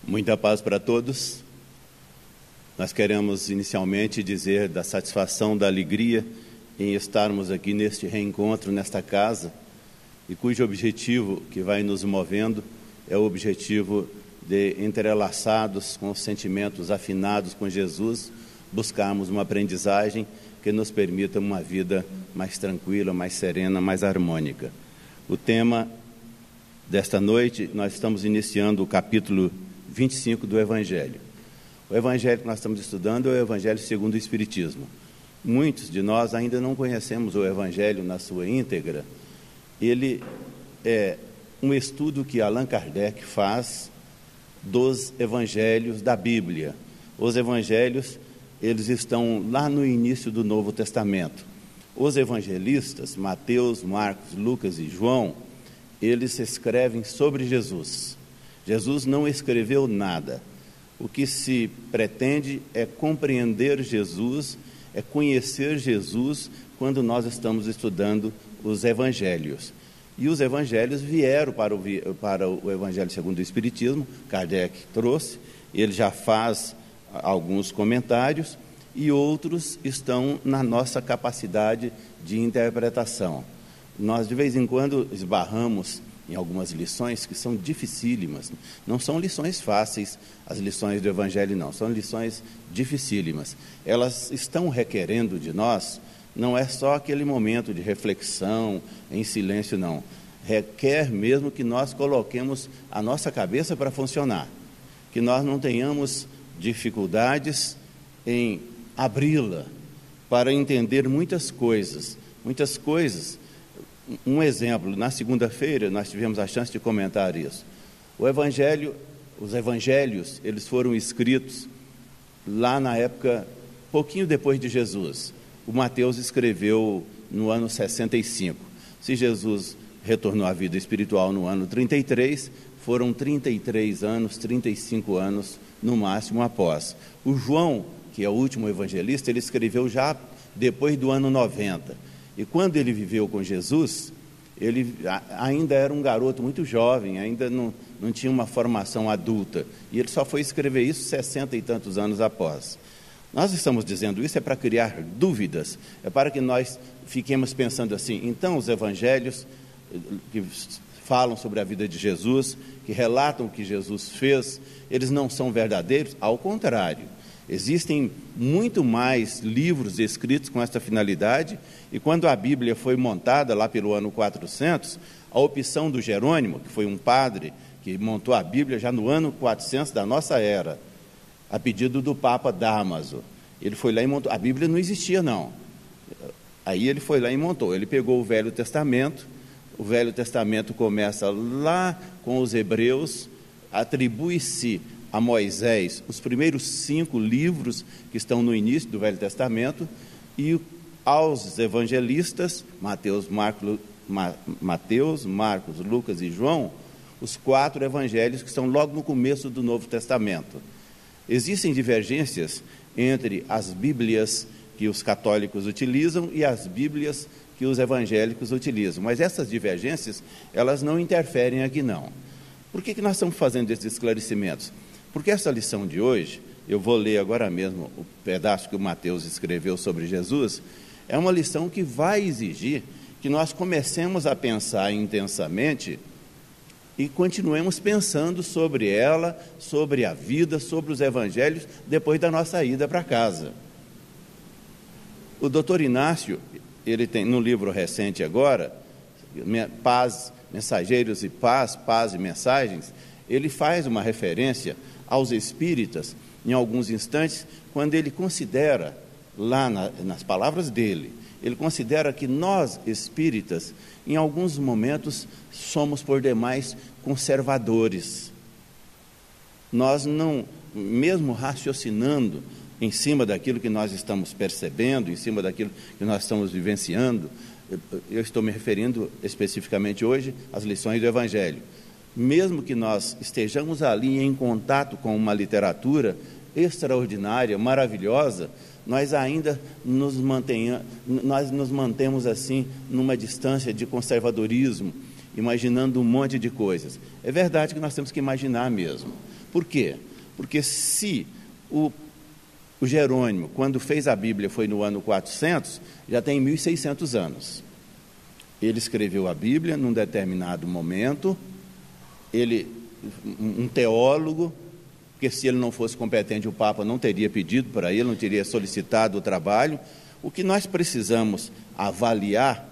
Muita paz para todos. Nós queremos inicialmente dizer da satisfação, da alegria em estarmos aqui neste reencontro, nesta casa, e cujo objetivo que vai nos movendo é o objetivo de, entrelaçados com os sentimentos afinados com Jesus, buscarmos uma aprendizagem que nos permita uma vida mais tranquila, mais serena, mais harmônica. O tema desta noite, nós estamos iniciando o capítulo 25 do Evangelho. O Evangelho que nós estamos estudando é o Evangelho segundo o Espiritismo. Muitos de nós ainda não conhecemos o Evangelho na sua íntegra. Ele é um estudo que Allan Kardec faz dos Evangelhos da Bíblia. Os Evangelhos, eles estão lá no início do Novo Testamento. Os evangelistas, Mateus, Marcos, Lucas e João, eles escrevem sobre Jesus. Jesus não escreveu nada. O que se pretende é compreender Jesus, é conhecer Jesus quando nós estamos estudando os evangelhos. E os evangelhos vieram para o Evangelho segundo o Espiritismo. Kardec trouxe, ele já faz alguns comentários e outros estão na nossa capacidade de interpretação. Nós de vez em quando esbarramos em algumas lições que são dificílimas. Não são lições fáceis, as lições do Evangelho não, são lições dificílimas. Elas estão requerendo de nós, não é só aquele momento de reflexão, em silêncio, não. Requer mesmo que nós coloquemos a nossa cabeça para funcionar, que nós não tenhamos dificuldades em abri-la para entender muitas coisas. Um exemplo, na segunda-feira nós tivemos a chance de comentar isso. Os evangelhos, eles foram escritos lá na época, pouquinho depois de Jesus. O Mateus escreveu no ano 65. Se Jesus retornou à vida espiritual no ano 33, foram 33 anos, 35 anos no máximo após. O João, que é o último evangelista, ele escreveu já depois do ano 90. E quando ele viveu com Jesus, ele ainda era um garoto muito jovem, ainda não tinha uma formação adulta. E ele só foi escrever isso 60 e tantos anos após. Nós estamos dizendo isso para criar dúvidas, é para que nós fiquemos pensando assim, então os evangelhos que falam sobre a vida de Jesus, que relatam o que Jesus fez, eles não são verdadeiros? Ao contrário. Existem muito mais livros escritos com essa finalidade, e quando a Bíblia foi montada lá pelo ano 400, a opção do Jerônimo, que foi um padre que montou a Bíblia já no ano 400 da nossa era, a pedido do Papa Dámaso, ele foi lá e montou. A Bíblia não existia, não. Aí ele foi lá e montou. Ele pegou o Velho Testamento. O Velho Testamento começa lá com os hebreus, atribui-se a Moisés os primeiros 5 livros que estão no início do Velho Testamento, e aos evangelistas, Mateus, Marcos, Lucas e João, os 4 evangelhos que estão logo no começo do Novo Testamento. Existem divergências entre as Bíblias que os católicos utilizam e as Bíblias que os evangélicos utilizam, mas essas divergências, elas não interferem aqui não. Por que nós estamos fazendo esses esclarecimentos? Porque essa lição de hoje, eu vou ler agora mesmo o pedaço que o Mateus escreveu sobre Jesus, é uma lição que vai exigir que nós comecemos a pensar intensamente e continuemos pensando sobre ela, sobre a vida, sobre os evangelhos, depois da nossa ida para casa. O doutor Inácio, ele tem no livro recente agora, Paz, Mensageiros e Paz e Mensagens, ele faz uma referência aos espíritas, em alguns instantes, quando ele considera, lá nas palavras dele, ele considera que nós, espíritas, em alguns momentos, somos por demais conservadores. Nós não, mesmo raciocinando em cima daquilo que nós estamos percebendo, em cima daquilo que nós estamos vivenciando, eu estou me referindo especificamente hoje às lições do Evangelho. Mesmo que nós estejamos ali em contato com uma literatura extraordinária, maravilhosa, nós ainda nos mantemos assim numa distância de conservadorismo, imaginando um monte de coisas. É verdade que nós temos que imaginar mesmo, Por quê? Porque se o Jerônimo, quando fez a Bíblia, foi no ano 400, já tem 1.600 anos. Ele escreveu a Bíblia num determinado momento, um teólogo, porque se ele não fosse competente, o Papa não teria pedido para ele, não teria solicitado o trabalho. O que nós precisamos avaliar,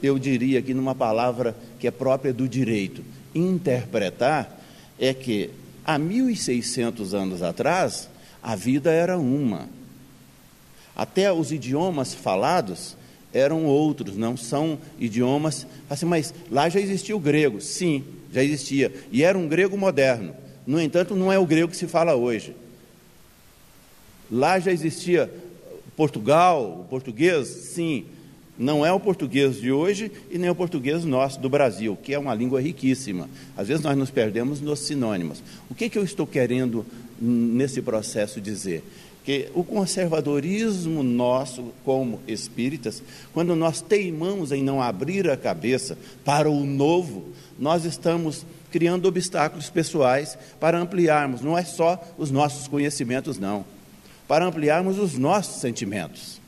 eu diria aqui numa palavra que é própria do direito, interpretar, é que há 1.600 anos atrás, a vida era uma. Até os idiomas falados eram outros, não são idiomas assim, mas lá já existia o grego, sim, já existia, e era um grego moderno. No entanto, não é o grego que se fala hoje. Lá já existia Portugal, o português, sim, não é o português de hoje e nem o português nosso do Brasil, que é uma língua riquíssima. Às vezes nós nos perdemos nos sinônimos. O que eu estou querendo nesse processo dizer? Que o conservadorismo nosso, como espíritas, quando nós teimamos em não abrir a cabeça para o novo, nós estamos criando obstáculos pessoais para ampliarmos, não é só os nossos conhecimentos, não, para ampliarmos os nossos sentimentos.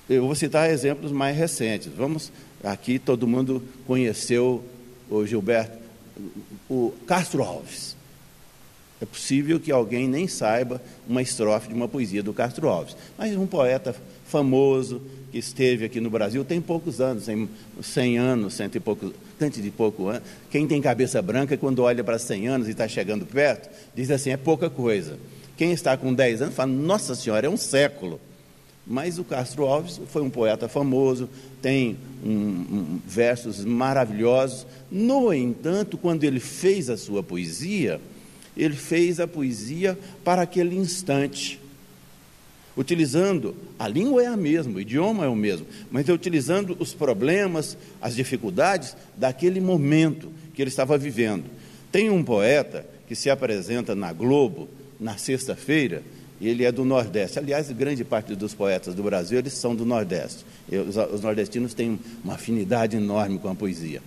Eu vou citar exemplos mais recentes. Aqui todo mundo conheceu o Gilberto, o Castro Alves. É possível que alguém nem saiba uma estrofe de uma poesia do Castro Alves, mas um poeta famoso que esteve aqui no Brasil tem poucos anos, 100 anos, cento e pouco anos. Quem tem cabeça branca, quando olha para 100 anos e está chegando perto, diz assim, é pouca coisa. Quem está com 10 anos fala, nossa senhora, é um século. Mas o Castro Alves foi um poeta famoso, tem versos maravilhosos. No entanto, quando ele fez a sua poesia, ele fez a poesia para aquele instante, utilizando, a língua é a mesma, o idioma é o mesmo, mas utilizando os problemas, as dificuldades daquele momento que ele estava vivendo. Tem um poeta que se apresenta na Globo, na sexta-feira, ele é do Nordeste. Aliás, grande parte dos poetas do Brasil, eles são do Nordeste. Os nordestinos têm uma afinidade enorme com a poesia.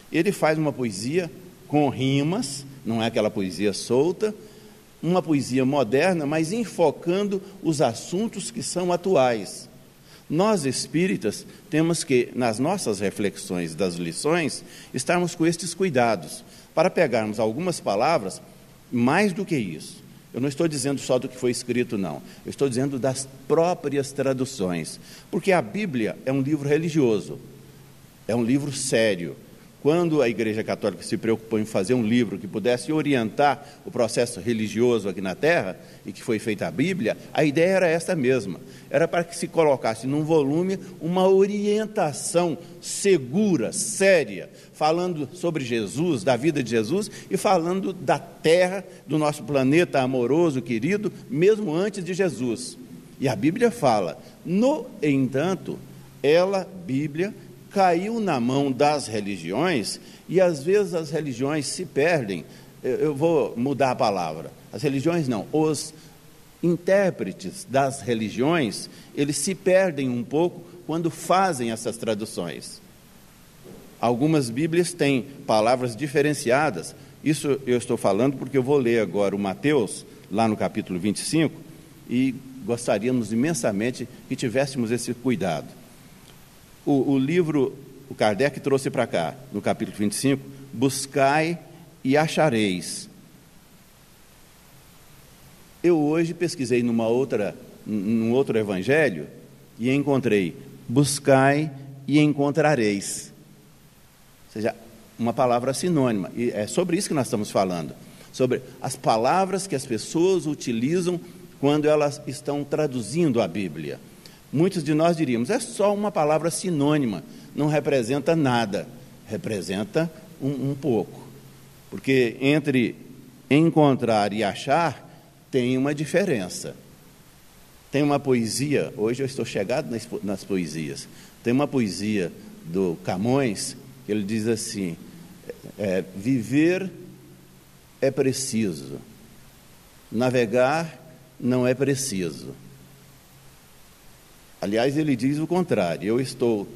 Ele faz uma poesia com rimas, não é aquela poesia solta, uma poesia moderna, mas enfocando os assuntos que são atuais. Nós, espíritas, temos que, nas nossas reflexões das lições, estarmos com estes cuidados, para pegarmos algumas palavras, mais do que isso. Eu não estou dizendo só do que foi escrito, não. Eu estou dizendo das próprias traduções. Porque a Bíblia é um livro religioso, é um livro sério. Quando a Igreja Católica se preocupou em fazer um livro que pudesse orientar o processo religioso aqui na Terra, e que foi feita a Bíblia, a ideia era essa mesma. Era para que se colocasse num volume uma orientação segura, séria, falando sobre Jesus, da vida de Jesus, e falando da Terra, do nosso planeta amoroso, querido, mesmo antes de Jesus. E a Bíblia fala, no entanto, Bíblia, caiu na mão das religiões, e às vezes as religiões se perdem. Eu vou mudar a palavra, as religiões não, os intérpretes das religiões, eles se perdem um pouco quando fazem essas traduções. Algumas Bíblias têm palavras diferenciadas. Isso eu estou falando porque eu vou ler agora o Mateus, lá no capítulo 25, e gostaríamos imensamente que tivéssemos esse cuidado. O livro, o Kardec trouxe para cá, no capítulo 25, buscai e achareis. Eu hoje pesquisei num outro evangelho e encontrei, buscai e encontrareis. Ou seja, uma palavra sinônima, e é sobre isso que nós estamos falando, sobre as palavras que as pessoas utilizam quando elas estão traduzindo a Bíblia. Muitos de nós diríamos, é só uma palavra sinônima, não representa nada, representa um pouco, porque entre encontrar e achar tem uma diferença. Tem uma poesia, hoje eu estou chegado nas poesias, tem uma poesia do Camões, que ele diz assim, viver é preciso, navegar não é preciso. Aliás, ele diz o contrário, eu estou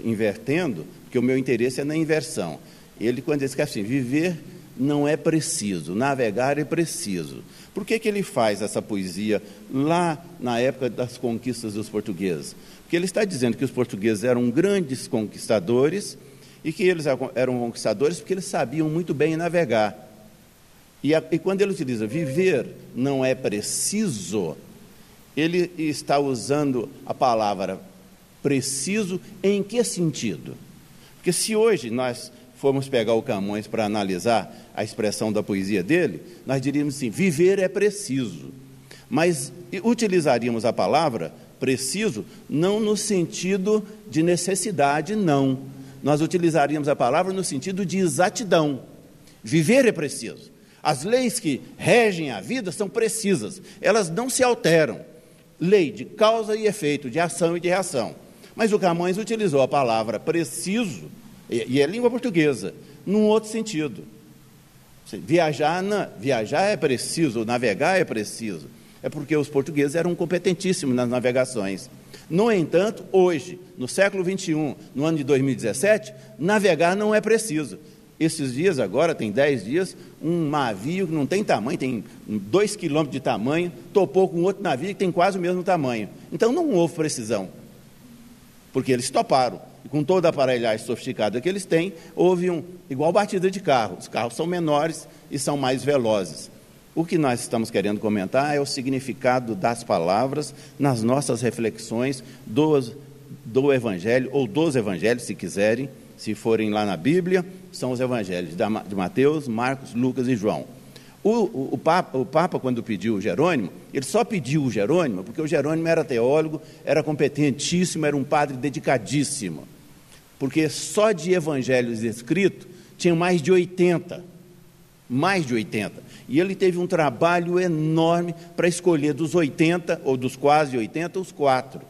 invertendo, porque o meu interesse é na inversão. Ele, quando ele escreve assim, viver não é preciso, navegar é preciso. Por que ele faz essa poesia lá na época das conquistas dos portugueses? Porque ele está dizendo que os portugueses eram grandes conquistadores e que eles eram conquistadores porque eles sabiam muito bem navegar. E quando ele utiliza viver não é preciso, ele está usando a palavra preciso em que sentido? Porque se hoje nós formos pegar o Camões para analisar a expressão da poesia dele, nós diríamos assim, viver é preciso. Mas utilizaríamos a palavra preciso não no sentido de necessidade, não. Nós utilizaríamos a palavra no sentido de exatidão. Viver é preciso. As leis que regem a vida são precisas, elas não se alteram. Lei de causa e efeito, de ação e de reação. Mas o Camões utilizou a palavra preciso, e é língua portuguesa, num outro sentido. Viajar é preciso, navegar é preciso. É porque os portugueses eram competentíssimos nas navegações. No entanto, hoje, no século XXI, no ano de 2017, navegar não é preciso. Esses dias agora, tem 10 dias, um navio que não tem tamanho, tem 2 quilômetros de tamanho, topou com outro navio que tem quase o mesmo tamanho. Então não houve precisão, porque eles toparam. E com toda a aparelhagem sofisticada que eles têm, houve igual batida de carro. Os carros são menores e são mais velozes. O que nós estamos querendo comentar é o significado das palavras nas nossas reflexões do Evangelho, ou dos Evangelhos, se quiserem, se forem lá na Bíblia, são os Evangelhos de Mateus, Marcos, Lucas e João. O Papa, quando pediu o Jerônimo, ele só pediu o Jerônimo porque o Jerônimo era teólogo, era competentíssimo, era um padre dedicadíssimo. Porque só de evangelhos escritos tinha mais de 80. Mais de 80. E ele teve um trabalho enorme para escolher dos 80, ou dos quase 80, os 4.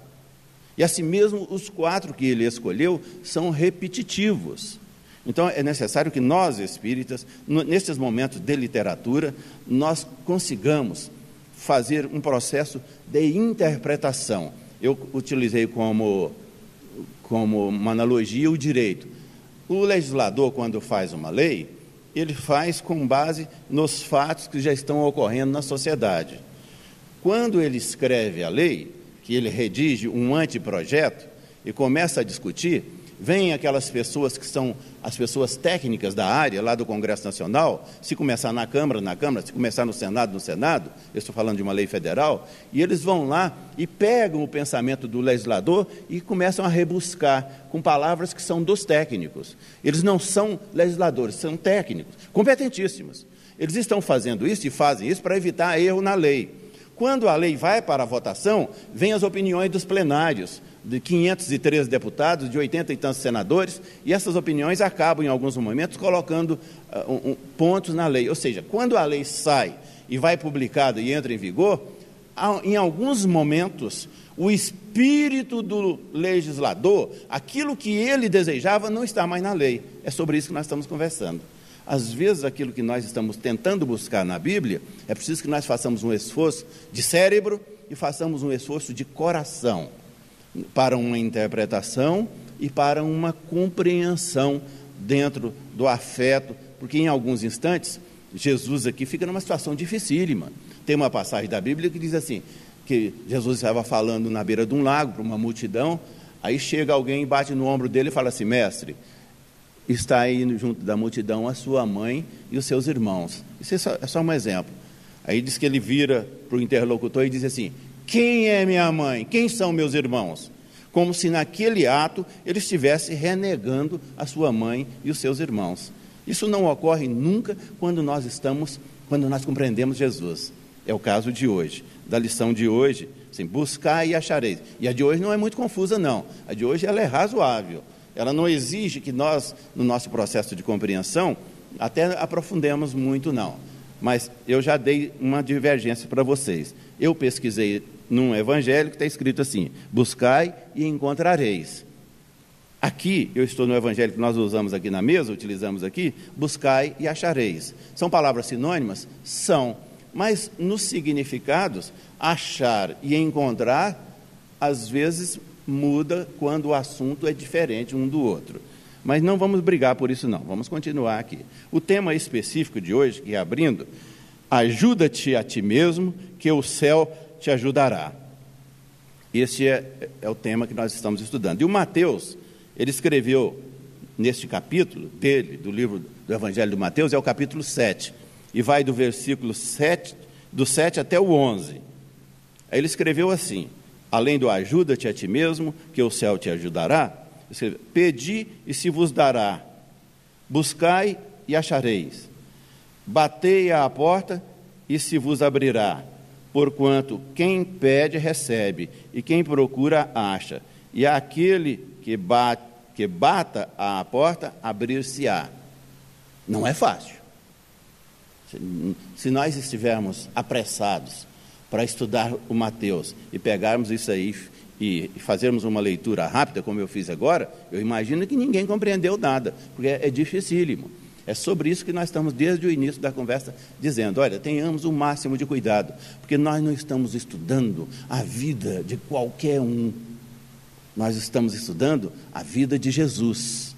E assim mesmo, os 4 que ele escolheu são repetitivos. Então, é necessário que nós, espíritas, nesses momentos de literatura, nós consigamos fazer um processo de interpretação. Eu utilizei como uma analogia o direito. O legislador, quando faz uma lei, ele faz com base nos fatos que já estão ocorrendo na sociedade. Quando ele escreve a lei, que ele redige um anteprojeto e começa a discutir, vêm aquelas pessoas que são as pessoas técnicas da área, lá do Congresso Nacional, se começar na Câmara, se começar no Senado, eu estou falando de uma lei federal, e eles vão lá e pegam o pensamento do legislador e começam a rebuscar com palavras que são dos técnicos. Eles não são legisladores, são técnicos, competentíssimos. Eles estão fazendo isso e fazem isso para evitar erro na lei. Quando a lei vai para a votação, vêm as opiniões dos plenários, de 513 deputados, de 80 e tantos senadores, e essas opiniões acabam, em alguns momentos, colocando pontos na lei. Ou seja, quando a lei sai e vai publicada e entra em vigor, em alguns momentos, o espírito do legislador, aquilo que ele desejava, não está mais na lei. É sobre isso que nós estamos conversando. Às vezes, aquilo que nós estamos tentando buscar na Bíblia, é preciso que nós façamos um esforço de cérebro e façamos um esforço de coração, para uma interpretação e para uma compreensão dentro do afeto, porque em alguns instantes, Jesus aqui fica numa situação dificílima. Tem uma passagem da Bíblia que diz assim, que Jesus estava falando na beira de um lago para uma multidão, aí chega alguém, bate no ombro dele e fala assim, mestre, está aí junto da multidão a sua mãe e os seus irmãos. Isso é só um exemplo. Aí diz que ele vira para o interlocutor e diz assim, quem é minha mãe? Quem são meus irmãos? Como se naquele ato ele estivesse renegando a sua mãe e os seus irmãos. Isso não ocorre nunca quando nós compreendemos Jesus. É o caso de hoje, da lição de hoje, assim, buscar e achareis. E a de hoje não é muito confusa, não. A de hoje ela é razoável. Ela não exige que nós, no nosso processo de compreensão, até aprofundemos muito, não. Mas eu já dei uma divergência para vocês. Eu pesquisei num evangelho que está escrito assim, buscai e encontrareis. Aqui, eu estou no evangelho que nós usamos aqui na mesa, utilizamos aqui, buscai e achareis. São palavras sinônimas? São. Mas nos significados, achar e encontrar, às vezes muda quando o assunto é diferente um do outro. Mas não vamos brigar por isso não, vamos continuar aqui. O tema específico de hoje, que é abrindo, ajuda-te a ti mesmo, que o céu te ajudará. Esse é o tema que nós estamos estudando. E o Mateus, ele escreveu neste capítulo dele, do livro do Evangelho de Mateus, é o capítulo 7, e vai do versículo 7, do 7 até o 11. Aí ele escreveu assim: além do ajuda-te a ti mesmo, que o céu te ajudará, escreveu, pedi e se vos dará, buscai e achareis, batei à porta e se vos abrirá, porquanto quem pede recebe, e quem procura acha, e aquele que bata à porta, abrir-se-á. Não é fácil. Se nós estivermos apressados para estudar o Mateus e pegarmos isso aí e fazermos uma leitura rápida, como eu fiz agora, eu imagino que ninguém compreendeu nada, porque é dificílimo. É sobre isso que nós estamos desde o início da conversa dizendo, olha, tenhamos o máximo de cuidado, porque nós não estamos estudando a vida de qualquer um, nós estamos estudando a vida de Jesus.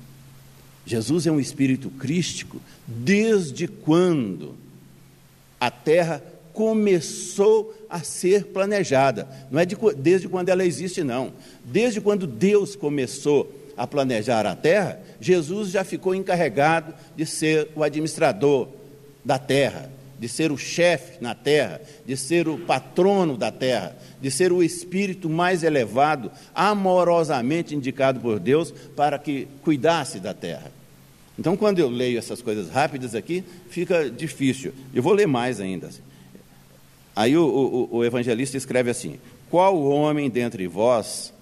Jesus é um espírito crístico desde quando a terra começou a ser planejada. Não é desde quando ela existe, não. Desde quando Deus começou a planejar a terra, Jesus já ficou encarregado de ser o administrador da terra, de ser o chefe na terra, de ser o patrono da terra, de ser o espírito mais elevado, amorosamente indicado por Deus para que cuidasse da terra. Então, quando eu leio essas coisas rápidas aqui, fica difícil. Eu vou ler mais ainda. Aí o evangelista escreve assim: qual homem dentre vós...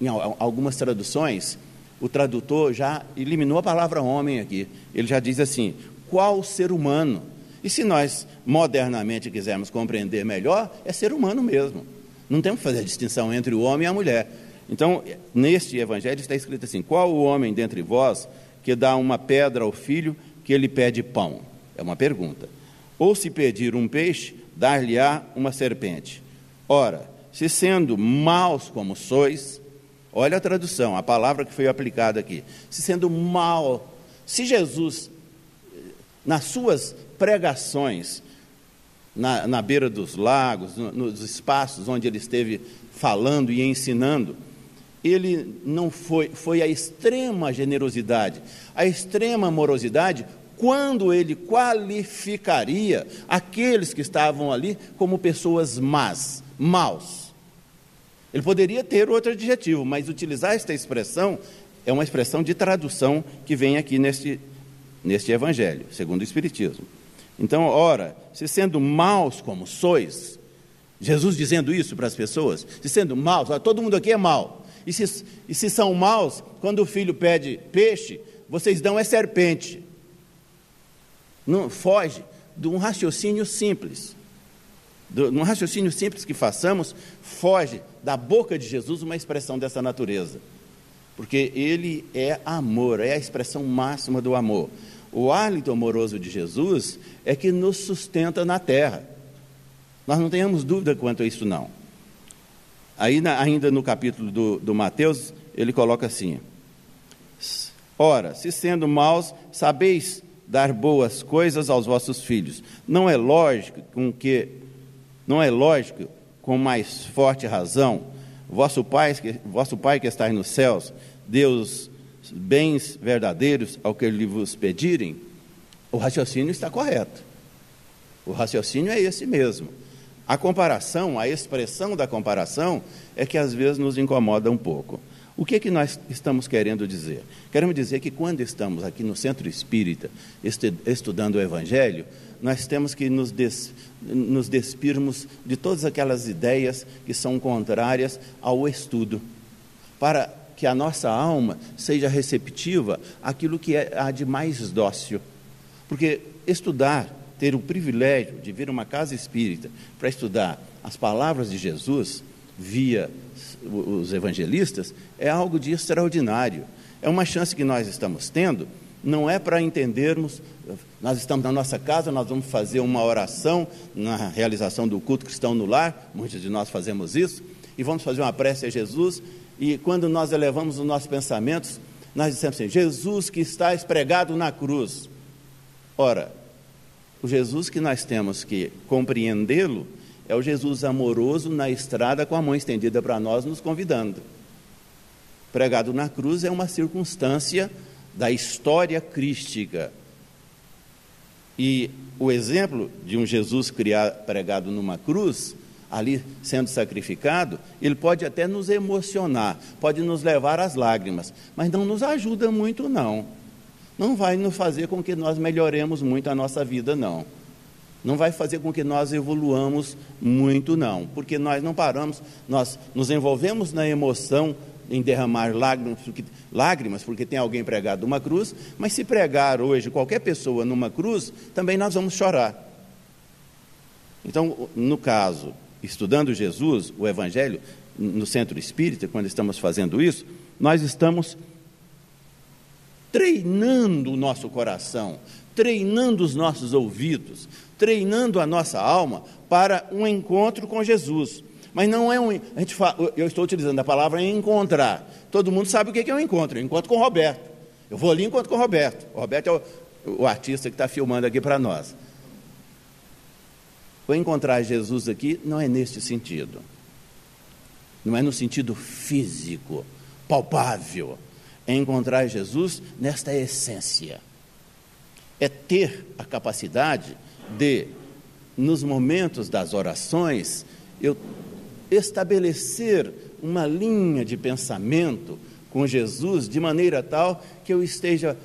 Em algumas traduções, o tradutor já eliminou a palavra homem aqui. Ele já diz assim, qual ser humano? E se nós modernamente quisermos compreender melhor, é ser humano mesmo. Não temos que fazer a distinção entre o homem e a mulher. Então, neste evangelho está escrito assim, qual o homem dentre vós que dá uma pedra ao filho que ele pede pão? É uma pergunta. Ou se pedir um peixe, dar-lhe-á uma serpente. Ora, se sendo maus como sois... Olha a tradução, a palavra que foi aplicada aqui. Se sendo mal, se Jesus, nas suas pregações, na beira dos lagos, nos espaços onde ele esteve falando e ensinando, ele não foi a extrema generosidade, a extrema amorosidade, quando ele qualificaria aqueles que estavam ali como pessoas maus. Ele poderia ter outro adjetivo, mas utilizar esta expressão é uma expressão de tradução que vem aqui neste evangelho, segundo o Espiritismo. Então, ora, se sendo maus como sois, Jesus dizendo isso para as pessoas, se sendo maus, todo mundo aqui é mau, e se são maus, quando o filho pede peixe, vocês dão serpente. Não foge de um raciocínio simples. Num raciocínio simples que façamos, foge da boca de Jesus uma expressão dessa natureza, porque ele é amor, é a expressão máxima do amor. O hálito amoroso de Jesus é que nos sustenta na terra. Nós não tenhamos dúvida quanto a isso não. Aí ainda no capítulo do Mateus, ele coloca assim, ora, se sendo maus, sabeis dar boas coisas aos vossos filhos, não é lógico, com mais forte razão, vosso Pai que está nos céus, Deus bens verdadeiros ao que lhe vos pedirem? O raciocínio está correto. O raciocínio é esse mesmo. A comparação, a expressão da comparação é que às vezes nos incomoda um pouco. O que é que nós estamos querendo dizer? Queremos dizer que quando estamos aqui no Centro Espírita, estudando o Evangelho, nós temos que nos despirmos de todas aquelas ideias que são contrárias ao estudo, para que a nossa alma seja receptiva àquilo que há de mais dócil. Porque estudar, ter o privilégio de vir a uma casa espírita para estudar as palavras de Jesus, via os evangelistas, é algo de extraordinário. É uma chance que nós estamos tendo, não é para entendermos, nós estamos na nossa casa, nós vamos fazer uma oração na realização do culto cristão no lar, muitos de nós fazemos isso, e vamos fazer uma prece a Jesus, e quando nós elevamos os nossos pensamentos, Nós dissemos assim: Jesus que está pregado na cruz. Ora, o Jesus que nós temos que compreendê-lo é o Jesus amoroso na estrada com a mão estendida para nós, nos convidando. Pregado na cruz é uma circunstância da história crística. E o exemplo de um Jesus pregado numa cruz, ali sendo sacrificado, ele pode até nos emocionar, pode nos levar às lágrimas, mas não nos ajuda muito, não. Não vai nos fazer com que nós melhoremos muito a nossa vida, não. Não vai fazer com que nós evoluamos muito, não, porque nós não paramos, nós nos envolvemos na emoção em derramar lágrimas, porque tem alguém pregado numa cruz, mas se pregar hoje qualquer pessoa numa cruz, também nós vamos chorar. Então, no caso, estudando Jesus, o Evangelho, no Centro Espírita, quando estamos fazendo isso, nós estamos treinando o nosso coração, treinando os nossos ouvidos, treinando a nossa alma para um encontro com Jesus. Mas não é a gente fala, eu estou utilizando a palavra encontrar. Todo mundo sabe o que é um encontro. Eu encontro com o Roberto. Eu vou ali e encontro com o Roberto. O Roberto é o artista que está filmando aqui para nós. O encontrar Jesus aqui não é neste sentido. Não é no sentido físico, palpável. É encontrar Jesus nesta essência. É ter a capacidade de, nos momentos das orações, eu estabelecer uma linha de pensamento com Jesus de maneira tal que eu esteja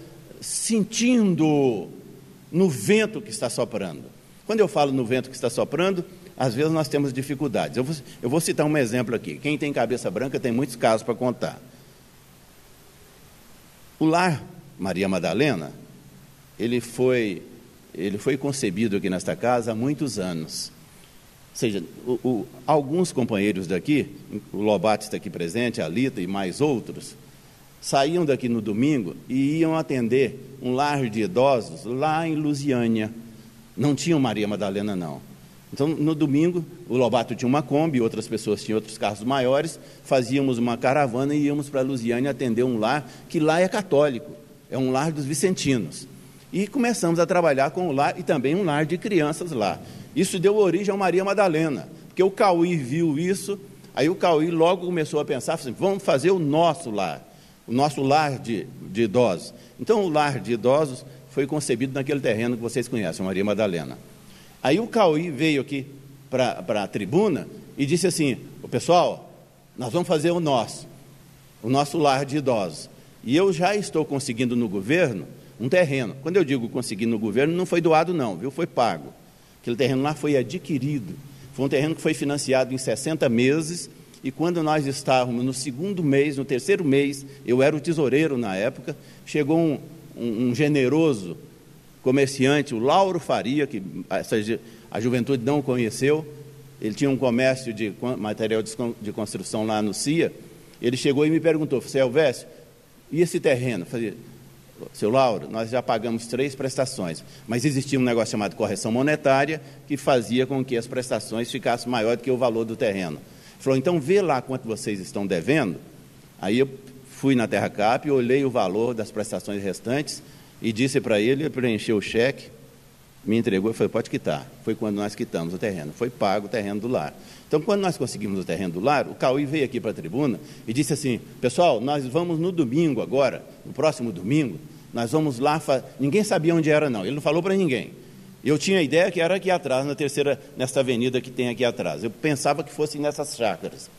sentindo no vento que está soprando. Quando eu falo no vento que está soprando, às vezes nós temos dificuldades. Eu vou citar um exemplo aqui. Quem tem cabeça branca tem muitos casos para contar. O lar Maria Madalena, ele foi concebido aqui nesta casa há muitos anos. Ou seja, alguns companheiros daqui, o Lobato está aqui presente, a Lita e mais outros, saíam daqui no domingo e iam atender um lar de idosos lá em Lusiânia. Não tinham Maria Madalena, não. Então, no domingo, o Lobato tinha uma Kombi, outras pessoas tinham outros carros maiores, fazíamos uma caravana e íamos para Lusiânia atender um lar, que lá é católico, é um lar dos vicentinos. E começamos a trabalhar com o lar e também um lar de crianças lá. Isso deu origem a Maria Madalena, porque o Cauí viu isso, aí o Cauí logo começou a pensar, assim, vamos fazer o nosso lar de idosos. Então, o lar de idosos foi concebido naquele terreno que vocês conhecem, Maria Madalena. Aí o Cauí veio aqui para a tribuna e disse assim: pessoal, nós vamos fazer o nosso lar de idosos. E eu já estou conseguindo no governo um terreno. Quando eu digo conseguir no governo, não foi doado não, viu? Foi pago. Aquele terreno lá foi adquirido. Foi um terreno que foi financiado em 60 meses, e quando nós estávamos no segundo mês, no terceiro mês, eu era o tesoureiro na época, chegou um generoso comerciante, o Lauro Faria, que a juventude não o conheceu. Ele tinha um comércio de material de construção lá no CIA. Ele chegou e me perguntou: você é o Vécio? E esse terreno? Eu falei: seu Lauro, nós já pagamos 3 prestações, mas existia um negócio chamado correção monetária que fazia com que as prestações ficassem maior do que o valor do terreno. Ele falou: então vê lá quanto vocês estão devendo. Aí eu fui na Terra Cap, olhei o valor das prestações restantes e disse para ele, ele preencheu o cheque, me entregou e falou: pode quitar. Foi quando nós quitamos o terreno, foi pago o terreno do lar. Então, quando nós conseguimos o terreno do lar, o Cauí veio aqui para a tribuna e disse assim: pessoal, nós vamos no domingo agora, no próximo domingo, nós vamos lá, ninguém sabia onde era não, ele não falou para ninguém. Eu tinha a ideia que era aqui atrás, nessa avenida que tem aqui atrás. Eu pensava que fosse nessas chácaras.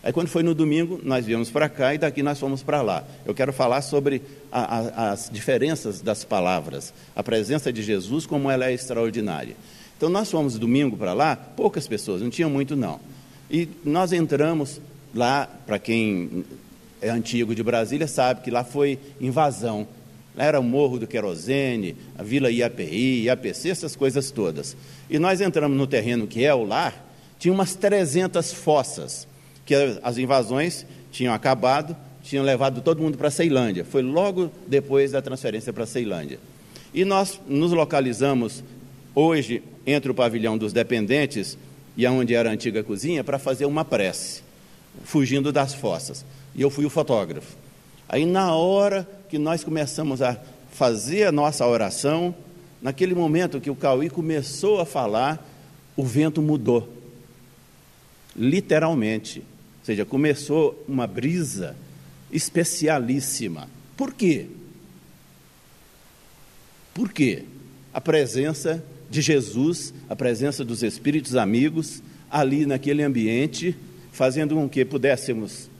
Aí, quando foi no domingo, nós viemos para cá e daqui nós fomos para lá. Eu quero falar sobre as diferenças das palavras, a presença de Jesus, como ela é extraordinária. Então, nós fomos domingo para lá, poucas pessoas, não tinha muito não. E nós entramos lá, para quem é antigo de Brasília, sabe que lá foi invasão. Lá era o Morro do Querosene, a Vila IAPI, IAPC, essas coisas todas. E nós entramos no terreno que é o lar, tinha umas 300 fossas, que as invasões tinham acabado, tinham levado todo mundo para a Ceilândia. Foi logo depois da transferência para a Ceilândia. E nós nos localizamos hoje entre o pavilhão dos dependentes e onde era a antiga cozinha para fazer uma prece, fugindo das fossas. E eu fui o fotógrafo. Aí, na hora que nós começamos a fazer a nossa oração, naquele momento que o Cauí começou a falar, o vento mudou, literalmente. Ou seja, começou uma brisa especialíssima. Por quê? Por quê? A presença de Jesus, a presença dos Espíritos amigos, ali naquele ambiente, fazendo com que pudéssemos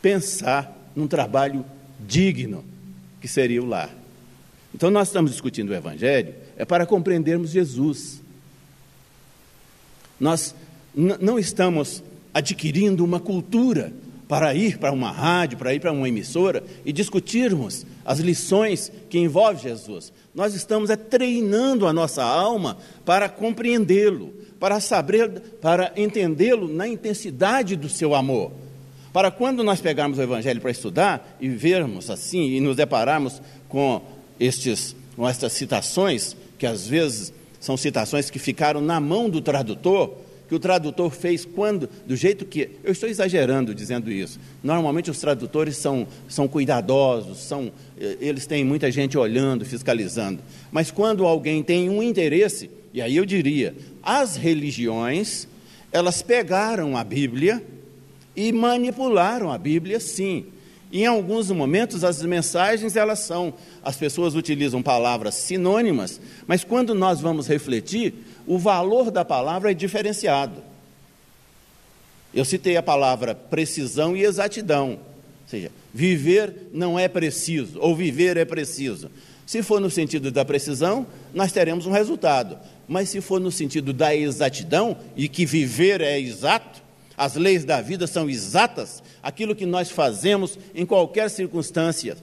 pensar num trabalho digno, que seria o lar. Então, nós estamos discutindo o Evangelho, é para compreendermos Jesus. Nós não estamos adquirindo uma cultura para ir para uma rádio, para ir para uma emissora e discutirmos as lições que envolvem Jesus. Nós estamos treinando a nossa alma para compreendê-lo, para saber, para entendê-lo na intensidade do seu amor. Para quando nós pegarmos o Evangelho para estudar e vermos assim, e nos depararmos com estas citações, que às vezes são citações que ficaram na mão do tradutor, que o tradutor fez do jeito que... Eu estou exagerando dizendo isso. Normalmente os tradutores são cuidadosos, eles têm muita gente olhando, fiscalizando. Mas quando alguém tem um interesse, e aí eu diria, as religiões, elas pegaram a Bíblia e manipularam a Bíblia, sim. E em alguns momentos as mensagens, as pessoas utilizam palavras sinônimas, mas quando nós vamos refletir, o valor da palavra é diferenciado. Eu citei a palavra precisão e exatidão, ou seja, viver não é preciso, ou viver é preciso. Se for no sentido da precisão, nós teremos um resultado, mas se for no sentido da exatidão, e que viver é exato, as leis da vida são exatas, aquilo que nós fazemos em qualquer circunstâncias,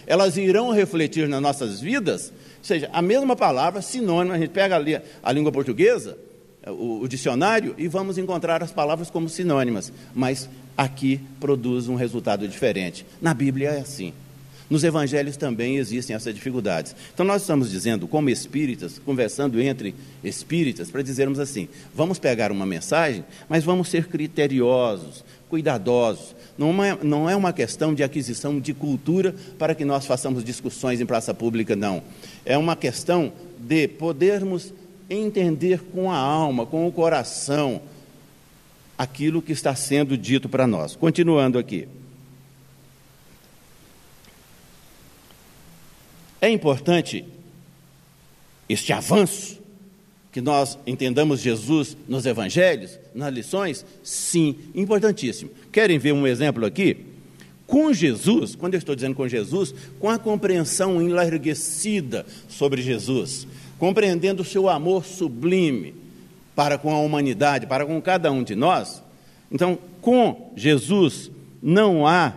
elas irão refletir nas nossas vidas. Ou seja, a mesma palavra, sinônimo, a gente pega ali a língua portuguesa, o dicionário, e vamos encontrar as palavras como sinônimas, mas aqui produz um resultado diferente. Na Bíblia é assim. Nos evangelhos também existem essas dificuldades. Então nós estamos dizendo, como espíritas, conversando entre espíritas, para dizermos assim, vamos pegar uma mensagem, mas vamos ser criteriosos, cuidadosos. Não é uma questão de aquisição de cultura para que nós façamos discussões em praça pública, não. É uma questão de podermos entender com a alma, com o coração, aquilo que está sendo dito para nós. Continuando aqui. É importante este avanço, que nós entendamos Jesus nos evangelhos, nas lições? Sim, importantíssimo. Querem ver um exemplo aqui? Com Jesus, quando eu estou dizendo com Jesus, com a compreensão enlarguecida sobre Jesus, compreendendo o seu amor sublime para com a humanidade, para com cada um de nós. Então, com Jesus não há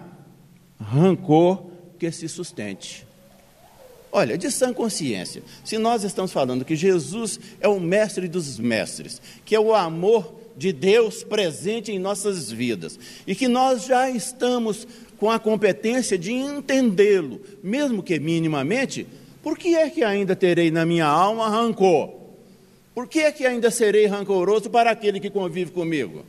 rancor que se sustente. Olha, de sã consciência, se nós estamos falando que Jesus é o mestre dos mestres, que é o amor de Deus presente em nossas vidas, e que nós já estamos com a competência de entendê-lo, mesmo que minimamente, por que é que ainda terei na minha alma rancor? Por que é que ainda serei rancoroso para aquele que convive comigo?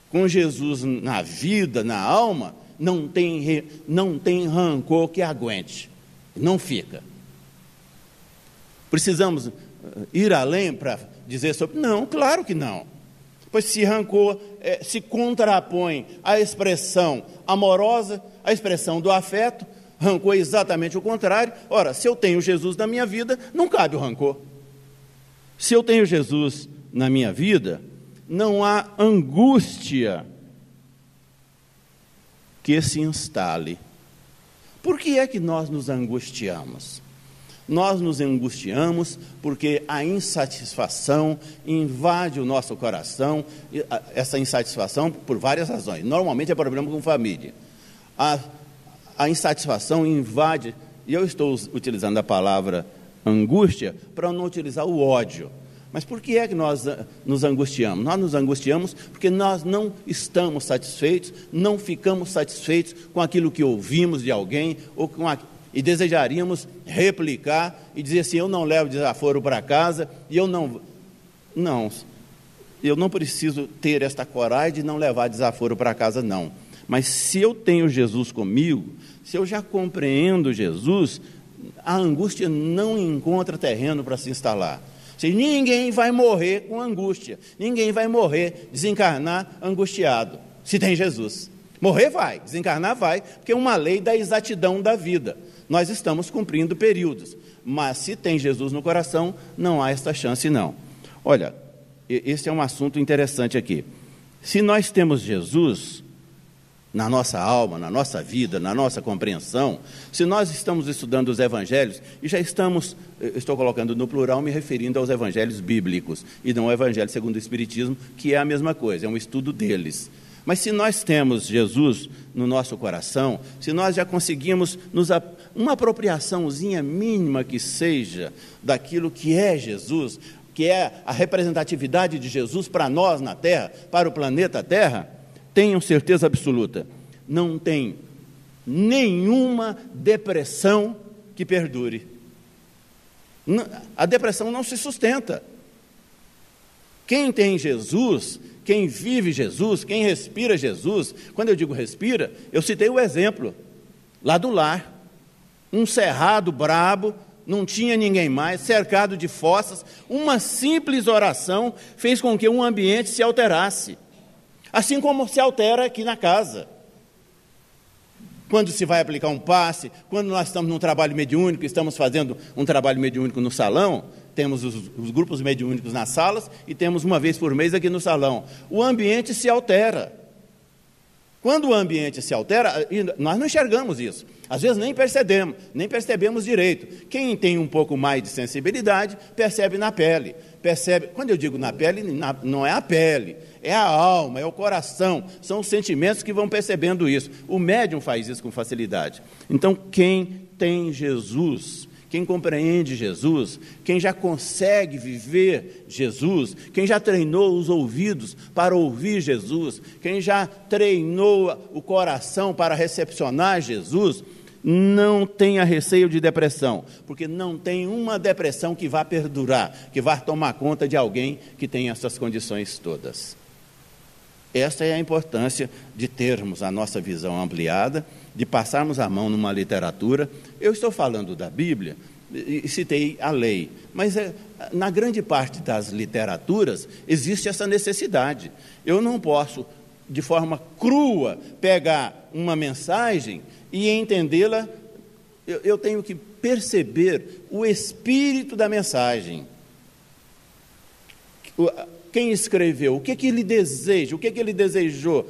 Com Jesus na vida, na alma, não tem rancor que aguente. Não fica. Precisamos ir além para dizer sobre... Não, claro que não. Pois se rancor se contrapõe à expressão amorosa, à expressão do afeto, rancor é exatamente o contrário. Ora, se eu tenho Jesus na minha vida, não cabe o rancor. Se eu tenho Jesus na minha vida, não há angústia que se instale. Por que é que nós nos angustiamos? Nós nos angustiamos porque a insatisfação invade o nosso coração, essa insatisfação por várias razões. Normalmente é problema com família. A insatisfação invade, e eu estou utilizando a palavra angústia para não utilizar o ódio. Mas por que é que nós nos angustiamos? Nós nos angustiamos porque nós não estamos satisfeitos, não ficamos satisfeitos com aquilo que ouvimos de alguém, e desejaríamos replicar e dizer assim, eu não levo desaforo para casa, e eu não preciso ter esta coragem de não levar desaforo para casa, não. Mas se eu tenho Jesus comigo, se eu já compreendo Jesus, a angústia não encontra terreno para se instalar. Ninguém vai morrer com angústia, ninguém vai morrer, desencarnar angustiado, se tem Jesus. Morrer vai, desencarnar vai, porque é uma lei da exatidão da vida. Nós estamos cumprindo períodos, mas se tem Jesus no coração, não há esta chance não. Olha, esse é um assunto interessante aqui. Se nós temos Jesus na nossa alma, na nossa vida, na nossa compreensão, se nós estamos estudando os evangelhos, e já estamos, estou colocando no plural, me referindo aos evangelhos bíblicos, e não ao evangelho segundo o Espiritismo, que é a mesma coisa, é um estudo deles. Mas se nós temos Jesus no nosso coração, se nós já conseguimos uma apropriaçãozinha mínima que seja daquilo que é Jesus, que é a representatividade de Jesus para nós na Terra, para o planeta Terra, tenham certeza absoluta, não tem nenhuma depressão que perdure. A depressão não se sustenta. Quem tem Jesus, quem vive Jesus, quem respira Jesus, quando eu digo respira, eu citei o exemplo lá do lar, um cerrado brabo, não tinha ninguém mais, cercado de fossas, uma simples oração fez com que um ambiente se alterasse, assim como se altera aqui na casa. Quando se vai aplicar um passe, quando nós estamos num trabalho mediúnico, estamos fazendo um trabalho mediúnico no salão, temos os grupos mediúnicos nas salas e temos uma vez por mês aqui no salão. O ambiente se altera. Quando o ambiente se altera, nós não enxergamos isso. Às vezes nem percebemos direito. Quem tem um pouco mais de sensibilidade, percebe na pele. Quando eu digo na pele, não é a pele, é a alma, é o coração, são os sentimentos que vão percebendo isso. O médium faz isso com facilidade. Então, quem tem Jesus, quem compreende Jesus, quem já consegue viver Jesus, quem já treinou os ouvidos para ouvir Jesus, quem já treinou o coração para recepcionar Jesus, não tenha receio de depressão, porque não tem uma depressão que vá perdurar, que vá tomar conta de alguém que tem essas condições todas. Essa é a importância de termos a nossa visão ampliada, de passarmos a mão numa literatura. Eu estou falando da Bíblia e citei a lei, mas na grande parte das literaturas existe essa necessidade. Eu não posso, de forma crua, pegar uma mensagem e entendê-la. Eu tenho que perceber o espírito da mensagem. Quem escreveu, o que ele deseja, o que ele desejou.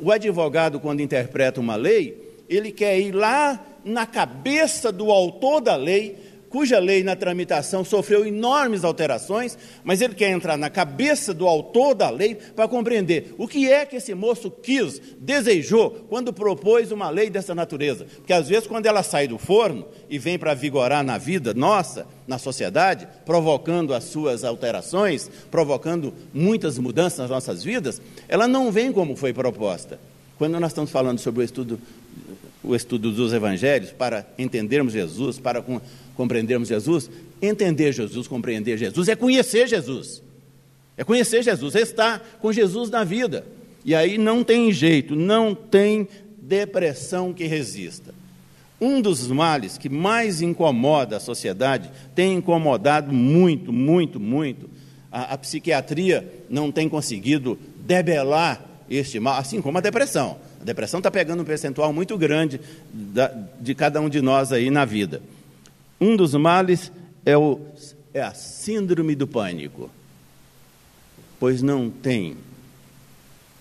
O advogado, quando interpreta uma lei, ele quer ir lá na cabeça do autor da lei, cuja lei na tramitação sofreu enormes alterações, mas ele quer entrar na cabeça do autor da lei para compreender o que é que esse moço quis, desejou, quando propôs uma lei dessa natureza. Porque às vezes quando ela sai do forno e vem para vigorar na vida nossa, na sociedade, provocando as suas alterações, provocando muitas mudanças nas nossas vidas, ela não vem como foi proposta. Quando nós estamos falando sobre o estudo dos evangelhos, para entendermos Jesus, para compreendermos Jesus, entender Jesus, compreender Jesus, é conhecer Jesus, é estar com Jesus na vida, e aí não tem jeito, não tem depressão que resista. Um dos males que mais incomoda a sociedade, tem incomodado muito, muito, muito, a psiquiatria não tem conseguido debelar este mal, assim como a depressão. A depressão está pegando um percentual muito grande de cada um de nós aí na vida. Um dos males é a síndrome do pânico, pois não tem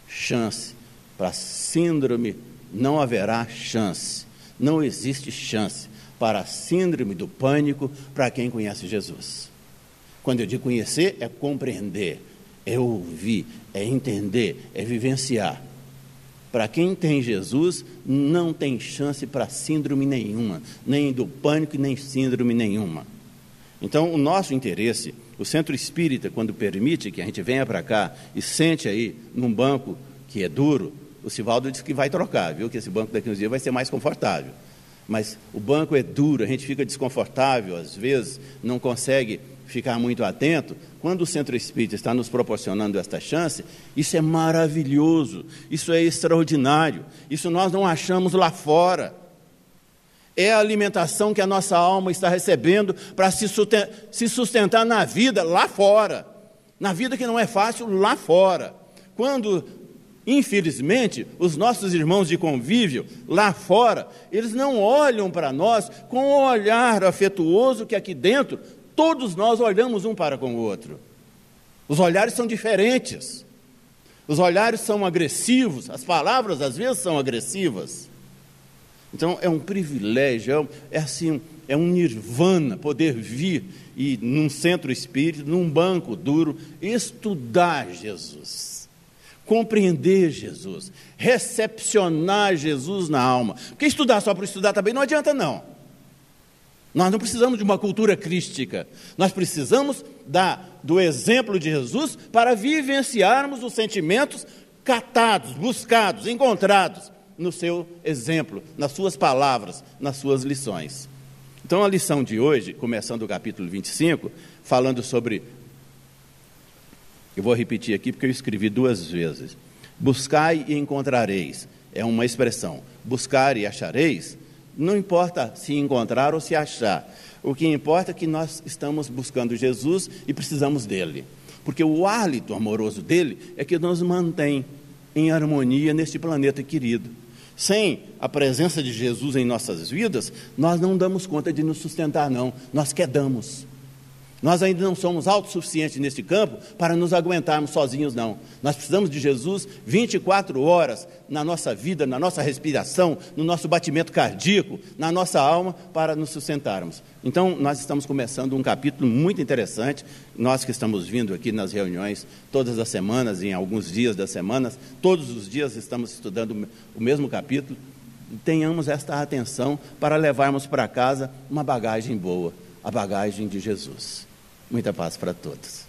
chance para síndrome, não haverá chance, não existe chance para a síndrome do pânico para quem conhece Jesus. Quando eu digo conhecer, é compreender, é ouvir, é entender, é vivenciar. Para quem tem Jesus, não tem chance para síndrome nenhuma, nem do pânico, nem síndrome nenhuma. Então, o nosso interesse, o Centro Espírita, quando permite que a gente venha para cá e sente aí num banco que é duro, o Sivaldo disse que vai trocar, viu? Que esse banco daqui a uns dias vai ser mais confortável. Mas o banco é duro, a gente fica desconfortável, às vezes não consegue ficar muito atento, quando o Centro Espírita está nos proporcionando esta chance, isso é maravilhoso, isso é extraordinário, isso nós não achamos lá fora. É a alimentação que a nossa alma está recebendo para se sustentar na vida lá fora, na vida que não é fácil lá fora. Quando, infelizmente, os nossos irmãos de convívio lá fora, eles não olham para nós com o olhar afetuoso que aqui dentro todos nós olhamos um para com o outro. Os olhares são diferentes, os olhares são agressivos, as palavras às vezes são agressivas. Então é um privilégio, é um nirvana poder vir e num centro espírita, num banco duro, estudar Jesus, compreender Jesus, recepcionar Jesus na alma. Porque estudar só por estudar também não adianta não. Nós não precisamos de uma cultura crística, nós precisamos do exemplo de Jesus para vivenciarmos os sentimentos catados, buscados, encontrados no seu exemplo, nas suas palavras, nas suas lições. Então a lição de hoje, começando o capítulo 25, falando sobre, eu vou repetir aqui porque eu escrevi 2 vezes, buscai e encontrareis, é uma expressão, buscar e achareis, não importa se encontrar ou se achar, o que importa é que nós estamos buscando Jesus e precisamos dele, porque o hálito amoroso dele é que nos mantém em harmonia neste planeta querido. Sem a presença de Jesus em nossas vidas, nós não damos conta de nos sustentar não, nós quedamos. Nós ainda não somos autossuficientes neste campo para nos aguentarmos sozinhos não. Nós precisamos de Jesus 24 horas na nossa vida, na nossa respiração, no nosso batimento cardíaco, na nossa alma, para nos sustentarmos. Então, nós estamos começando um capítulo muito interessante, nós que estamos vindo aqui nas reuniões todas as semanas, em alguns dias das semanas, todos os dias estamos estudando o mesmo capítulo, e tenhamos esta atenção para levarmos para casa uma bagagem boa, a bagagem de Jesus. Muita paz para todos.